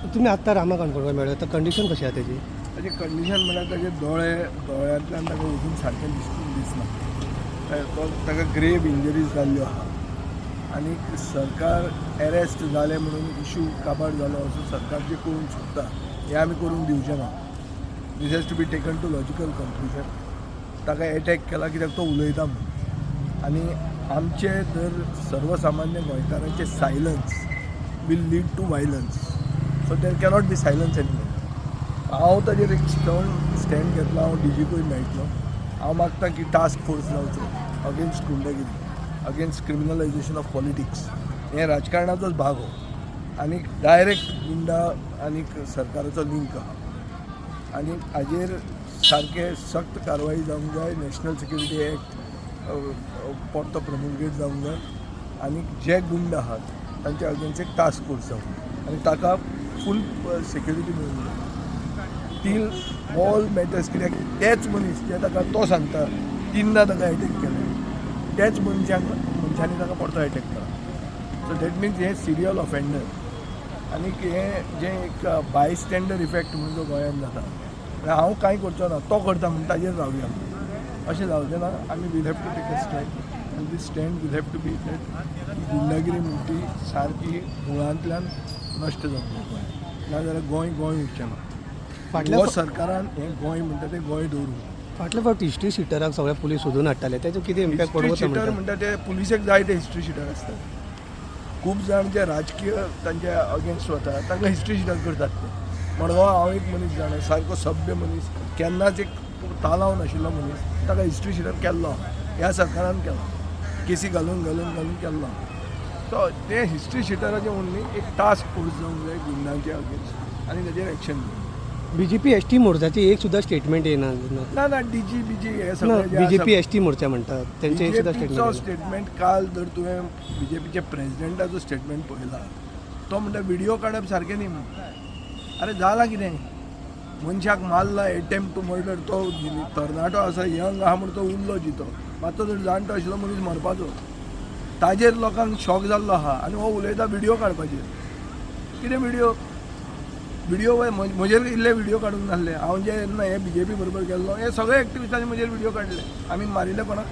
तुम्ही आत्ता रामा काणकोणकर मेळ्ळो तर कंडिशन कशी आहे त्याची? ताजे कंडिशन म्हळ्यार ताजे दोळ्यांतल्यान ताका वचून सारकें दिसना. तो ताका ग्रेव इंजरीज जाल्ल्यो आहा आनी सरकार अरेस्ट जाले म्हणून इशू काबार जालो असो सरकार जे करूंक सोदता हें आमी करूंक दिवचें ना. This has to be taken to logical conclusion. ताका अटॅक केला कित्याक तो उलयता म्हणून. आनी आमचे जर सर्वसामान्य गोंयकारांचे silence will lead to violence. So there cannot be silence anymore. हांव ताजेर एक स्टँड घेतलो. हांव DGPय मेळटलो. हांव मागता की टास्क फोर्स जावचो अगेन्स्ट गुंडगिरी, अगेन्स्ट क्रिमिनलायजेशन ऑफ पॉलिटिक्स. हें राजकारणाचोच भाग हो आनी डायरेक्ट गुंडा आनी सरकाराचो लिंक आहा आनी हाजेर सारकें सक्त कारवाई जावंक जाय. नॅशनल सिक्युरिटी एक्ट परतो प्रोमुलगेट जावंक जाय आनी जे गुंड आहात तांचे अगेन्स्ट एक टास्क फोर्स जावं आनी ताका फूल सिक्युरिटी मेळूंक जाय. टील ऑल मॅटर्स कित्याक तेच मनीस जे ताका तो सांगता 3दा ताका अटॅक केले त्याच मनशांनी ताका परतो अटॅक केला. सो दॅट मिन्स हे सिरियल ऑफेंडर आनी हें जें एक बाय स्टँडर इफेक्ट म्हणून जो गोंयांत जाता. म्हळ्यार हांव कांय करचो ना तो करता म्हणून ताजेर रावया अशें जावचें ना. आमी will have to take a stand आनी this stand will have to be that गुंडागिरी म्हणटा ती सारकी मुळांतल्यान नश्ट जावंक जाय गोंय. नाजाल्यार गोंय उरचें ना. फाटल्या सरकारान हें गोंय म्हणटा तें गोंय दवरूंक. फाटल्या फावट हिस्ट्री शिटराक सगळे पुलीस सोदून हाडटाले तेजो कितें इम्पॅक्ट पडलो शिटर म्हणटा ते पुलिसेक जाय ते हिस्ट्री शिटर आसतात. खूब जाण जे राजकीय तांचे अगेन्स्ट वता तांकां हिस्ट्री शिटर करतात ते. मडगांव हांव एक मनीस जाणा सारको सभ्य मनीस केन्नाच एक तालाव नाशिल्लो मनीस ताका हिस्ट्री शिटर केल्लो ह्या सरकारान केला. केसी घालून केल्लो. सो ते हिस्ट्री शिटराचे म्हणून एक टास्क फोर्स जावंक जाय गुंडांचे अगेन्स्ट आनी ताजेर एक्शन घेवंक. BJP ST मोर्चाची एक सुद्धा स्टेटमेंट येना. ना DG हे सगळे BJP ST मोर्चा म्हणतात त्यांचे एक सुद्धा स्टेटमेंट काल जर तुवें BJPचे प्रेसिडेंटाचो स्टेटमेंट पळयला तो म्हणटा व्हिडिओ काडप सारकें न्ही म्हणून. अरे जाला कितें मनशाक मारला एटेम्प्ट टू मर्डर. तो तरणाटो आसा यंग आहा म्हणून तो उरलो जितो. मातसो जर जाणटो आशिल्लो मनीस मरपाचो ताजेर लोकांक शॉक जाल्लो आहा आनी हो उलयता व्हिडिओ काडपाचेर. कितें व्हिडिओ म्हजेर इल्ले व्हिडिओ काडूंक नासले. हांव जे जेन्ना हे BJP बरोबर गेल्लो हे सगळे एक्टिविस्टांनी म्हजेर व्हिडिओ काडले. आमी मारिल्ले कोणाक?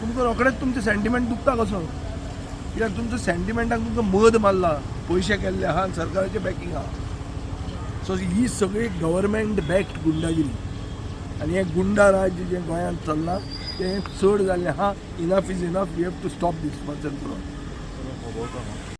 तुमकां रोखडेच तुमचें सेंटिमेंट दुखता कसो? कित्याक तुमचो सेंटिमेंटाक तुमकां मद मारला. पयशे केल्ले आहा आनी सरकाराचे बॅकींग आहा. सो ही सगळी गव्हर्मेंट बॅक्ड गुंडागिरी आनी हे गुंडा राज्य जें गोंयांत चल्लां तें चड जाल्लें आहा. Enough is enough. We have to stop this once and for all.